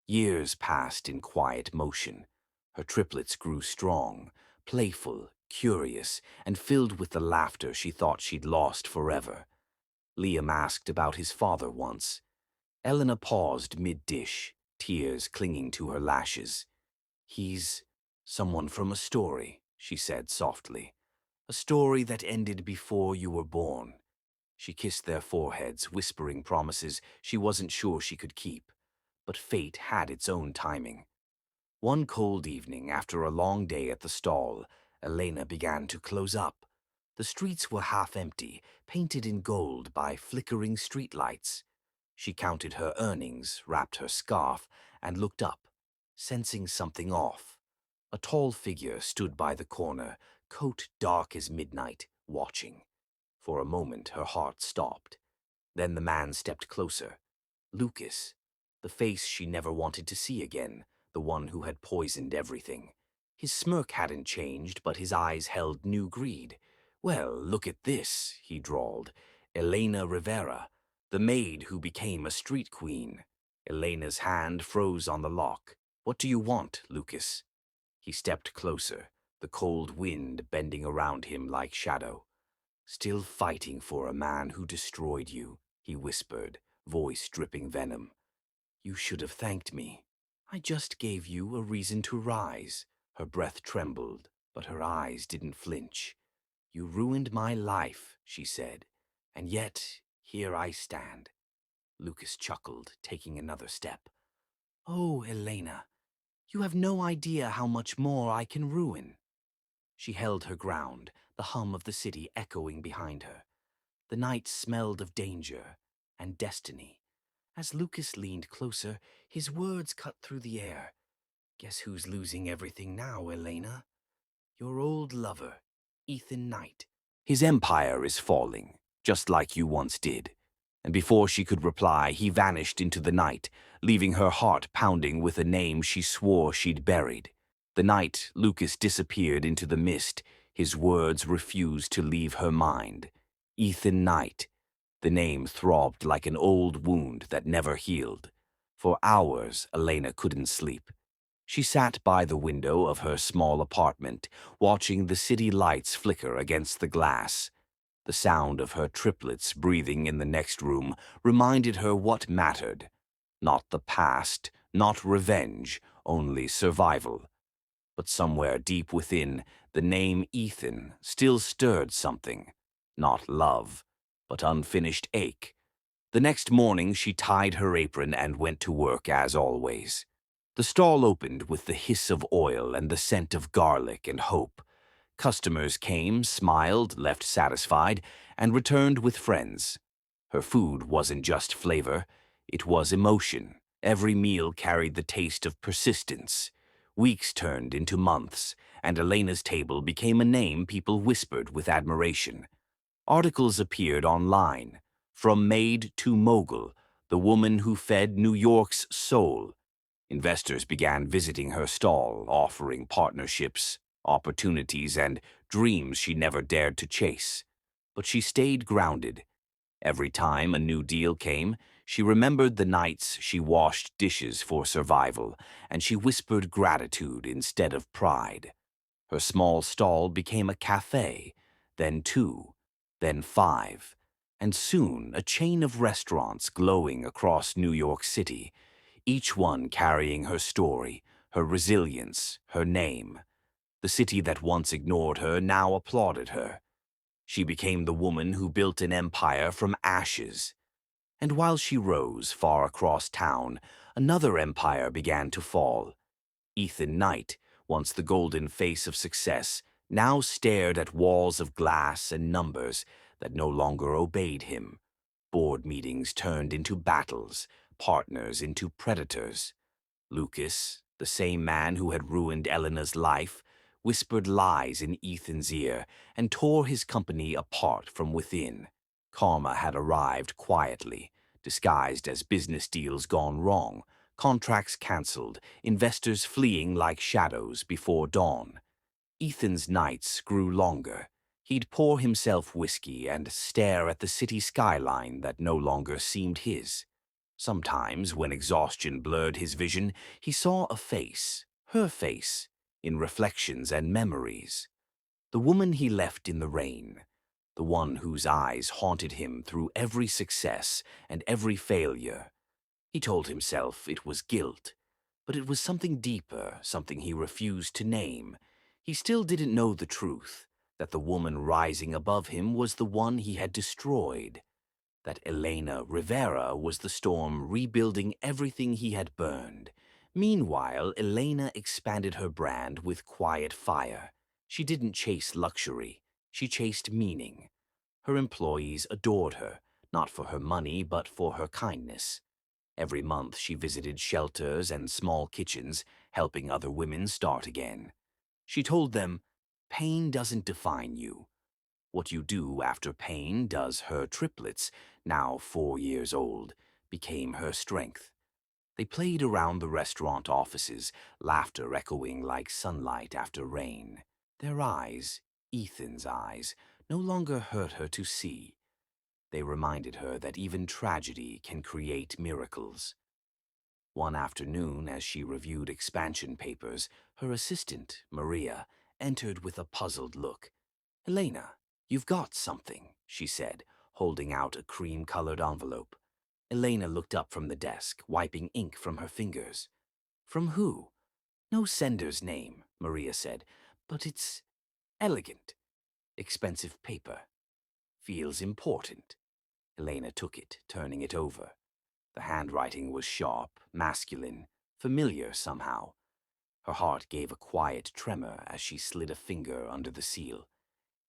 Years passed in quiet motion. Her triplets grew strong, playful, curious, and filled with the laughter she thought she'd lost forever. Liam asked about his father once. Elena paused mid-dish, tears clinging to her lashes. "He's someone from a story," she said softly. "A story that ended before you were born." She kissed their foreheads, whispering promises she wasn't sure she could keep. But fate had its own timing. One cold evening, after a long day at the stall, Elena began to close up. The streets were half empty, painted in gold by flickering streetlights. She counted her earnings, wrapped her scarf, and looked up, sensing something off. A tall figure stood by the corner, coat dark as midnight, watching. For a moment her heart stopped. Then the man stepped closer. Lucas, the face she never wanted to see again, the one who had poisoned everything. His smirk hadn't changed, but his eyes held new greed. "Well, look at this," he drawled. "Elena Rivera, the maid who became a street queen." Elena's hand froze on the lock. "What do you want, Lucas?" He stepped closer, the cold wind bending around him like shadow. "Still fighting for a man who destroyed you," he whispered, voice dripping venom. "You should have thanked me. I just gave you a reason to rise." Her breath trembled, but her eyes didn't flinch. "You ruined my life," she said, "and yet here I stand." Lucas chuckled, taking another step. "Oh, Elena, you have no idea how much more I can ruin." She held her ground, the hum of the city echoing behind her. The night smelled of danger and destiny. As Lucas leaned closer, his words cut through the air. "Guess who's losing everything now, Elena? Your old lover, Ethan Knight. His empire is falling, just like you once did." And before she could reply, he vanished into the night, leaving her heart pounding with a name she swore she'd buried. The night Lucas disappeared into the mist, his words refused to leave her mind. Ethan Knight. The name throbbed like an old wound that never healed. For hours, Elena couldn't sleep. She sat by the window of her small apartment, watching the city lights flicker against the glass. The sound of her triplets breathing in the next room reminded her what mattered. Not the past, not revenge, only survival. But somewhere deep within, the name Ethan still stirred something. Not love, but unfinished ache. The next morning she tied her apron and went to work as always. The stall opened with the hiss of oil and the scent of garlic and hope. Customers came, smiled, left satisfied, and returned with friends. Her food wasn't just flavor, it was emotion. Every meal carried the taste of persistence. Weeks turned into months, and Elena's table became a name people whispered with admiration. Articles appeared online. From maid to mogul, the woman who fed New York's soul. Investors began visiting her stall, offering partnerships, opportunities, and dreams she never dared to chase. But she stayed grounded. Every time a new deal came, she remembered the nights she washed dishes for survival, and she whispered gratitude instead of pride. Her small stall became a cafe, then two, then five, and soon a chain of restaurants glowing across New York City, each one carrying her story, her resilience, her name. The city that once ignored her now applauded her. She became the woman who built an empire from ashes. And while she rose far across town, another empire began to fall. Ethan Knight, once the golden face of success, now stared at walls of glass and numbers that no longer obeyed him. Board meetings turned into battles, partners into predators. Lucas, the same man who had ruined Elena's life, whispered lies in Ethan's ear and tore his company apart from within. Karma had arrived quietly, disguised as business deals gone wrong, contracts cancelled, investors fleeing like shadows before dawn. Ethan's nights grew longer. He'd pour himself whiskey and stare at the city skyline that no longer seemed his. Sometimes, when exhaustion blurred his vision, he saw a face, her face, in reflections and memories. The woman he left in the rain, the one whose eyes haunted him through every success and every failure. He told himself it was guilt, but it was something deeper, something he refused to name. He still didn't know the truth, that the woman rising above him was the one he had destroyed, that Elena Rivera was the storm rebuilding everything he had burned. Meanwhile, Elena expanded her brand with quiet fire. She didn't chase luxury, she chased meaning. Her employees adored her, not for her money, but for her kindness. Every month she visited shelters and small kitchens, helping other women start again. She told them, "Pain doesn't define you. What you do after pain does." Her triplets, now 4 years old, became her strength. They played around the restaurant offices, laughter echoing like sunlight after rain. Their eyes, Ethan's eyes, no longer hurt her to see. They reminded her that even tragedy can create miracles. One afternoon, as she reviewed expansion papers, her assistant, Maria, entered with a puzzled look. "Elena, you've got something," she said, holding out a cream-colored envelope. Elena looked up from the desk, wiping ink from her fingers. "From who?" "No sender's name," Maria said, "but it's elegant. Expensive paper. Feels important." Elena took it, turning it over. The handwriting was sharp, masculine, familiar somehow. Her heart gave a quiet tremor as she slid a finger under the seal.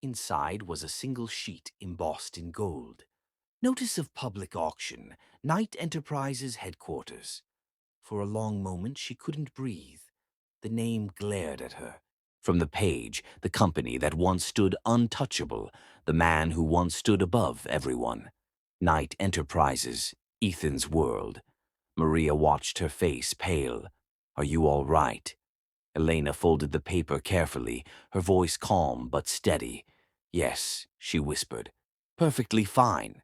Inside was a single sheet embossed in gold. "Notice of public auction, Knight Enterprises headquarters." For a long moment she couldn't breathe. The name glared at her. From the page, the company that once stood untouchable, the man who once stood above everyone. Knight Enterprises, Ethan's world. Maria watched her face pale. "Are you all right?" Elena folded the paper carefully, her voice calm but steady. "Yes," she whispered. "Perfectly fine."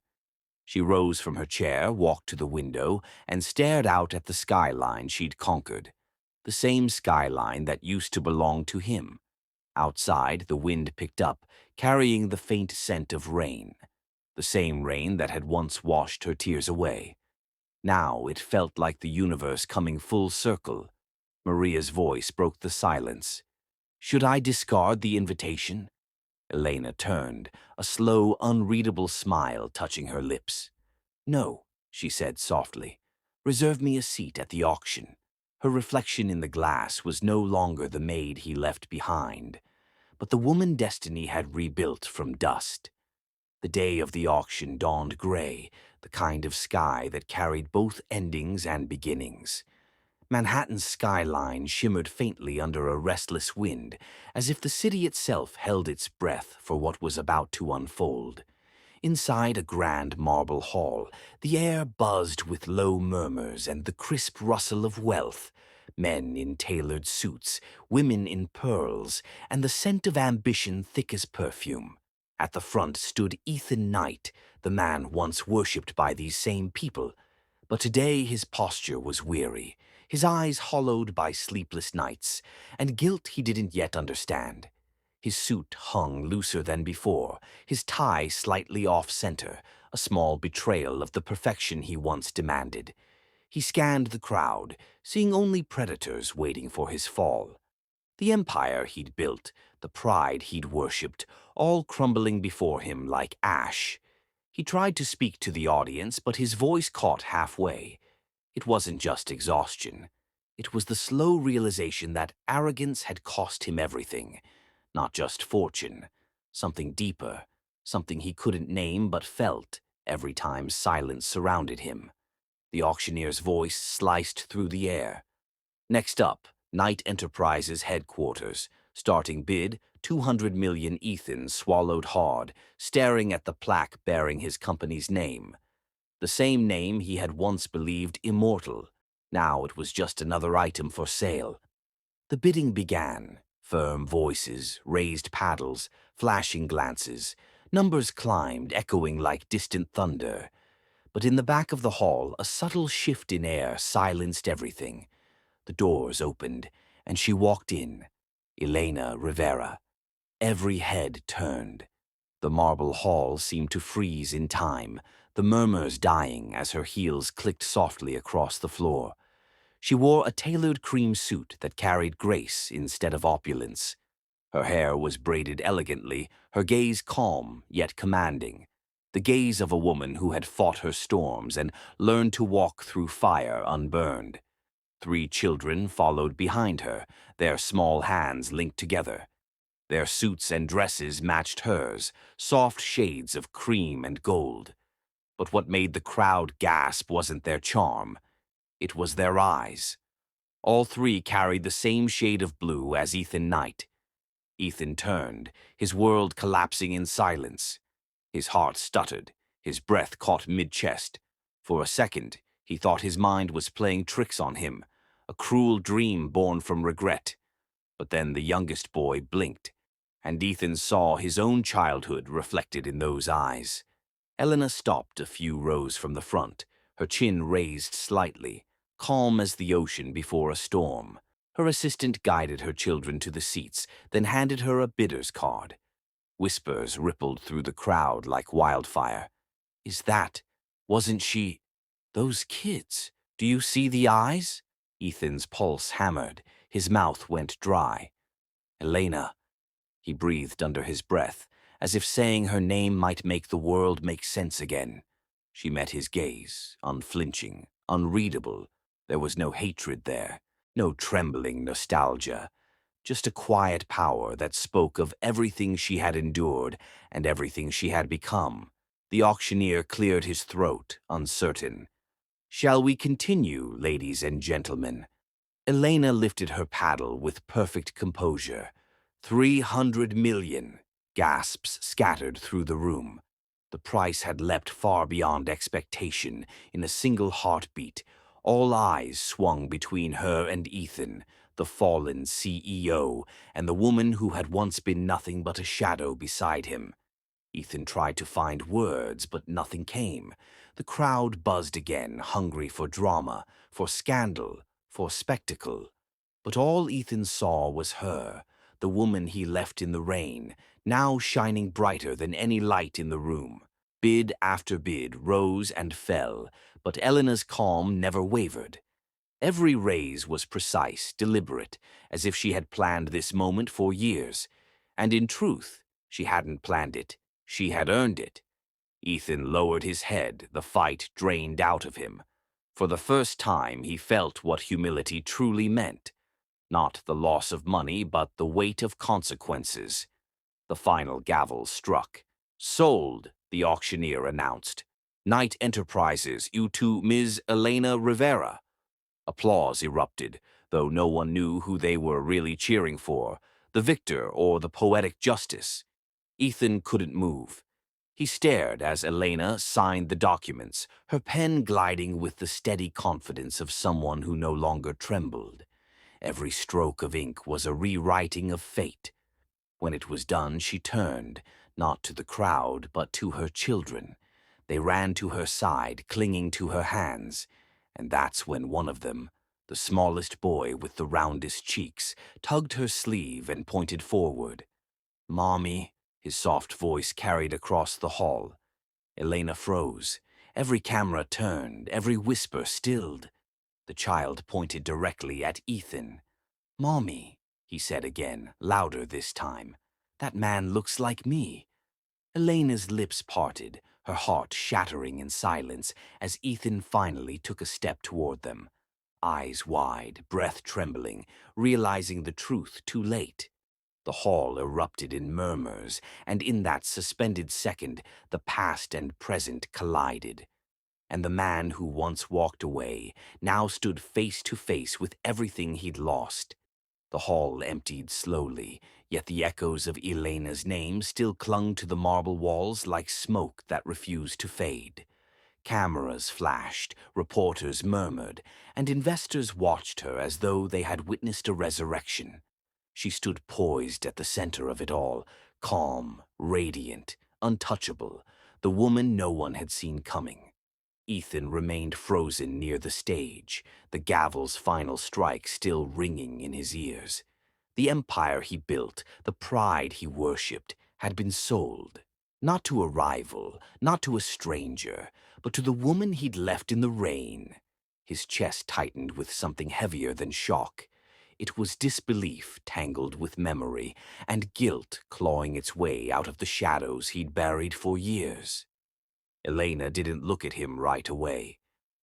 She rose from her chair, walked to the window, and stared out at the skyline she'd conquered. The same skyline that used to belong to him. Outside, the wind picked up, carrying the faint scent of rain. The same rain that had once washed her tears away. Now it felt like the universe coming full circle. Maria's voice broke the silence. "Should I discard the invitation?" Elena turned, a slow, unreadable smile touching her lips. "No," she said softly. "Reserve me a seat at the auction." Her reflection in the glass was no longer the maid he left behind, but the woman destiny had rebuilt from dust. The day of the auction dawned gray, the kind of sky that carried both endings and beginnings. Manhattan's skyline shimmered faintly under a restless wind, as if the city itself held its breath for what was about to unfold. Inside a grand marble hall, the air buzzed with low murmurs and the crisp rustle of wealth. Men in tailored suits, women in pearls, and the scent of ambition thick as perfume. At the front stood Ethan Knight, the man once worshipped by these same people. But today his posture was weary, his eyes hollowed by sleepless nights, and guilt he didn't yet understand. His suit hung looser than before, his tie slightly off-center, a small betrayal of the perfection he once demanded. He scanned the crowd, seeing only predators waiting for his fall. The empire he'd built, the pride he'd worshipped, all crumbling before him like ash. He tried to speak to the audience, but his voice caught halfway. It wasn't just exhaustion. It was the slow realization that arrogance had cost him everything. Not just fortune, something deeper, something he couldn't name but felt every time silence surrounded him. The auctioneer's voice sliced through the air. Next up, Knight Enterprises headquarters. Starting bid, 200 million. Ethan swallowed hard, staring at the plaque bearing his company's name. The same name he had once believed immortal. Now it was just another item for sale. The bidding began. Firm voices, raised paddles, flashing glances. Numbers climbed, echoing like distant thunder. But in the back of the hall, a subtle shift in air silenced everything. The doors opened, and she walked in. Elena Rivera. Every head turned. The marble hall seemed to freeze in time, the murmurs dying as her heels clicked softly across the floor. She wore a tailored cream suit that carried grace instead of opulence. Her hair was braided elegantly, her gaze calm yet commanding. The gaze of a woman who had fought her storms and learned to walk through fire unburned. 3 children followed behind her, their small hands linked together. Their suits and dresses matched hers, soft shades of cream and gold. But what made the crowd gasp wasn't their charm. It was their eyes. All 3 carried the same shade of blue as Ethan Knight. Ethan turned, his world collapsing in silence. His heart stuttered, his breath caught mid-chest. For a second, he thought his mind was playing tricks on him, a cruel dream born from regret. But then the youngest boy blinked, and Ethan saw his own childhood reflected in those eyes. Elena stopped a few rows from the front, her chin raised slightly, calm as the ocean before a storm. Her assistant guided her children to the seats, then handed her a bidder's card. Whispers rippled through the crowd like wildfire. Wasn't she? Those kids, do you see the eyes? Ethan's pulse hammered, his mouth went dry. Elena, he breathed under his breath, as if saying her name might make the world make sense again. She met his gaze, unflinching, unreadable. There was no hatred there, no trembling nostalgia, just a quiet power that spoke of everything she had endured and everything she had become. The auctioneer cleared his throat, uncertain. Shall we continue, ladies and gentlemen? Elena lifted her paddle with perfect composure. 300 million. Gasps scattered through the room. The price had leapt far beyond expectation. In a single heartbeat, all eyes swung between her and Ethan, the fallen CEO, and the woman who had once been nothing but a shadow beside him. Ethan tried to find words, but nothing came. The crowd buzzed again, hungry for drama, for scandal, for spectacle. But all Ethan saw was her, the woman he left in the rain, now shining brighter than any light in the room. Bid after bid rose and fell, but Elena's calm never wavered. Every raise was precise, deliberate, as if she had planned this moment for years. And in truth, she hadn't planned it. She had earned it. Ethan lowered his head, the fight drained out of him. For the first time, he felt what humility truly meant. Not the loss of money, but the weight of consequences. The final gavel struck. "Sold," the auctioneer announced. "Knight Enterprises, you to Ms. Elena Rivera." Applause erupted, though no one knew who they were really cheering for, the victor or the poetic justice. Ethan couldn't move. He stared as Elena signed the documents, her pen gliding with the steady confidence of someone who no longer trembled. Every stroke of ink was a rewriting of fate. When it was done, she turned, not to the crowd, but to her children. They ran to her side, clinging to her hands, and that's when one of them, the smallest boy with the roundest cheeks, tugged her sleeve and pointed forward. "Mommy," his soft voice carried across the hall. Elena froze. Every camera turned, every whisper stilled. The child pointed directly at Ethan. "Mommy," he said again, louder this time. "That man looks like me." Elena's lips parted, her heart shattering in silence as Ethan finally took a step toward them. Eyes wide, breath trembling, realizing the truth too late. The hall erupted in murmurs, and in that suspended second, the past and present collided. And the man who once walked away now stood face to face with everything he'd lost. The hall emptied slowly, yet the echoes of Elena's name still clung to the marble walls like smoke that refused to fade. Cameras flashed, reporters murmured, and investors watched her as though they had witnessed a resurrection. She stood poised at the center of it all, calm, radiant, untouchable, the woman no one had seen coming. Ethan remained frozen near the stage, the gavel's final strike still ringing in his ears. The empire he built, the pride he worshipped, had been sold. Not to a rival, not to a stranger, but to the woman he'd left in the rain. His chest tightened with something heavier than shock. It was disbelief tangled with memory, and guilt clawing its way out of the shadows he'd buried for years. Elena didn't look at him right away.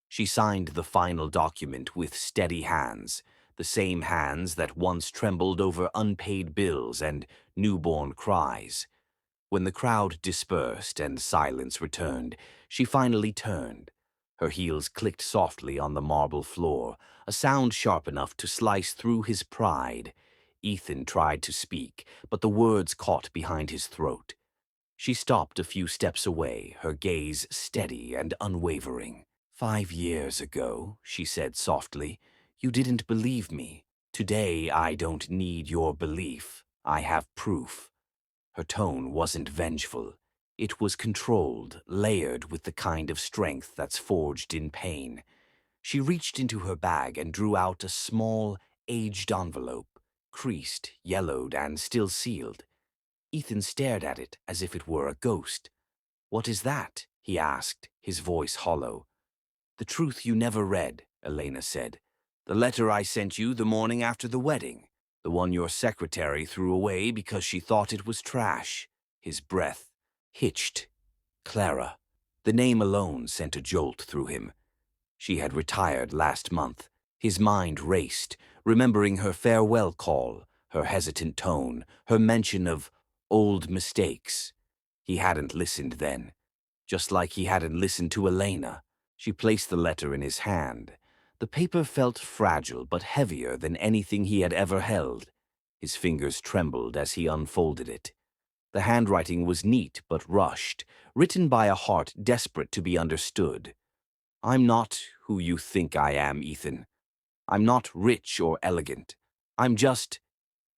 She signed the final document with steady hands, the same hands that once trembled over unpaid bills and newborn cries. When the crowd dispersed and silence returned, she finally turned. Her heels clicked softly on the marble floor, a sound sharp enough to slice through his pride. Ethan tried to speak, but the words caught behind his throat. She stopped a few steps away, her gaze steady and unwavering. "5 years ago," she said softly, "you didn't believe me. Today I don't need your belief. I have proof." Her tone wasn't vengeful. It was controlled, layered with the kind of strength that's forged in pain. She reached into her bag and drew out a small, aged envelope, creased, yellowed, and still sealed. Ethan stared at it as if it were a ghost. "What is that?" he asked, his voice hollow. "The truth you never read," Elena said. "The letter I sent you the morning after the wedding. The one your secretary threw away because she thought it was trash." His breath hitched. Clara. The name alone sent a jolt through him. She had retired last month. His mind raced, remembering her farewell call, her hesitant tone, her mention of old mistakes. He hadn't listened then, just like he hadn't listened to Elena. She placed the letter in his hand. The paper felt fragile but heavier than anything he had ever held. His fingers trembled as he unfolded it. The handwriting was neat but rushed, written by a heart desperate to be understood. "I'm not who you think I am, Ethan. I'm not rich or elegant. I'm just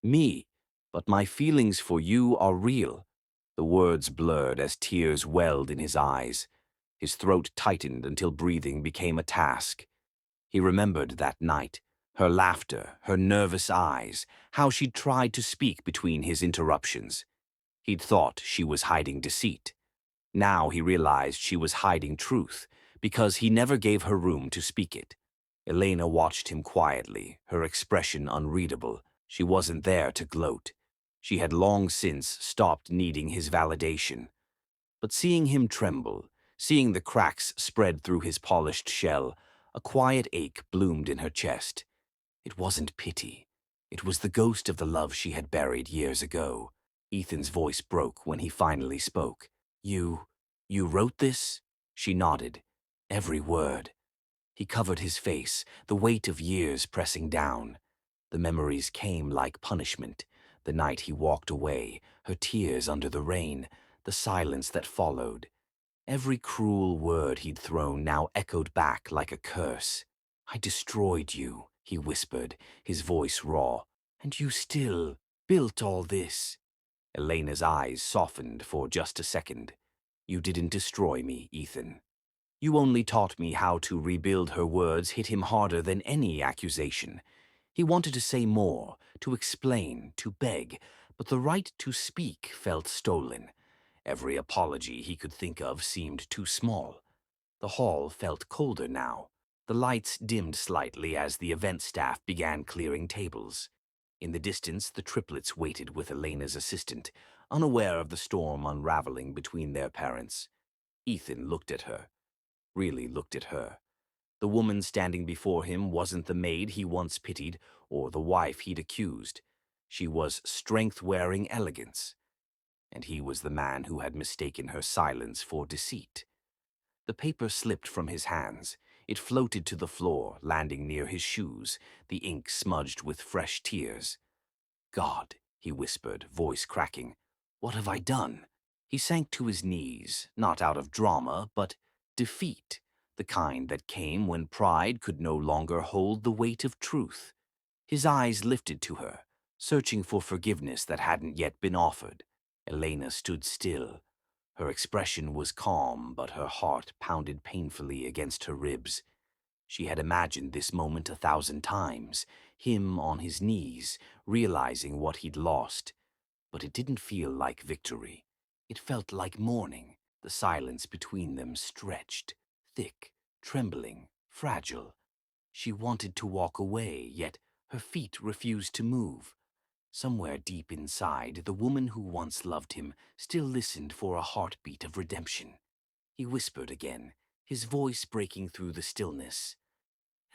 me, but my feelings for you are real." The words blurred as tears welled in his eyes. His throat tightened until breathing became a task. He remembered that night, her laughter, her nervous eyes, how she'd tried to speak between his interruptions. He'd thought she was hiding deceit. Now he realized she was hiding truth, because he never gave her room to speak it. Elena watched him quietly, her expression unreadable. She wasn't there to gloat. She had long since stopped needing his validation. But seeing him tremble, seeing the cracks spread through his polished shell, a quiet ache bloomed in her chest. It wasn't pity. It was the ghost of the love she had buried years ago. Ethan's voice broke when he finally spoke. You wrote this? She nodded. Every word. He covered his face, the weight of years pressing down. The memories came like punishment. The night he walked away, her tears under the rain, the silence that followed. Every cruel word he'd thrown now echoed back like a curse. I destroyed you, he whispered, his voice raw. And you still built all this. Elena's eyes softened for just a second. You didn't destroy me, Ethan. You only taught me how to rebuild. Her words hit him harder than any accusation. He wanted to say more, to explain, to beg, but the right to speak felt stolen. Every apology he could think of seemed too small. The hall felt colder now. The lights dimmed slightly as the event staff began clearing tables. In the distance, the triplets waited with Elena's assistant, unaware of the storm unraveling between their parents. Ethan looked at her, really looked at her. The woman standing before him wasn't the maid he once pitied or the wife he'd accused. She was strength-wearing elegance, and he was the man who had mistaken her silence for deceit. The paper slipped from his hands. It floated to the floor, landing near his shoes, the ink smudged with fresh tears. God, he whispered, voice cracking, what have I done? He sank to his knees, not out of drama, but defeat, the kind that came when pride could no longer hold the weight of truth. His eyes lifted to her, searching for forgiveness that hadn't yet been offered. Elena stood still. Her expression was calm, but her heart pounded painfully against her ribs. She had imagined this moment 1,000 times, him on his knees, realizing what he'd lost. But it didn't feel like victory. It felt like mourning. The silence between them stretched, thick, trembling, fragile. She wanted to walk away, yet her feet refused to move. Somewhere deep inside, the woman who once loved him still listened for a heartbeat of redemption. He whispered again, his voice breaking through the stillness.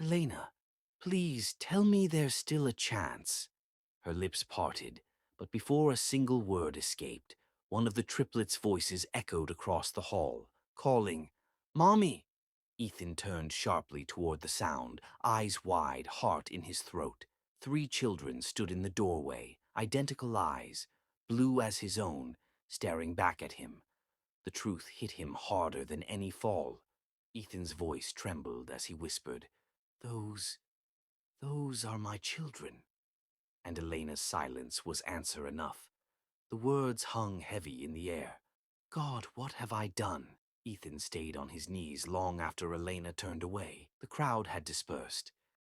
Elena, please tell me there's still a chance. Her lips parted, but before a single word escaped, one of the triplets' voices echoed across the hall, calling, Mommy! Ethan turned sharply toward the sound, eyes wide, heart in his throat. 3 children stood in the doorway, identical eyes, blue as his own, staring back at him. The truth hit him harder than any fall. Ethan's voice trembled as he whispered, Those are my children. And Elena's silence was answer enough. The words hung heavy in the air. God, what have I done? Ethan stayed on his knees long after Elena turned away. The crowd had dispersed.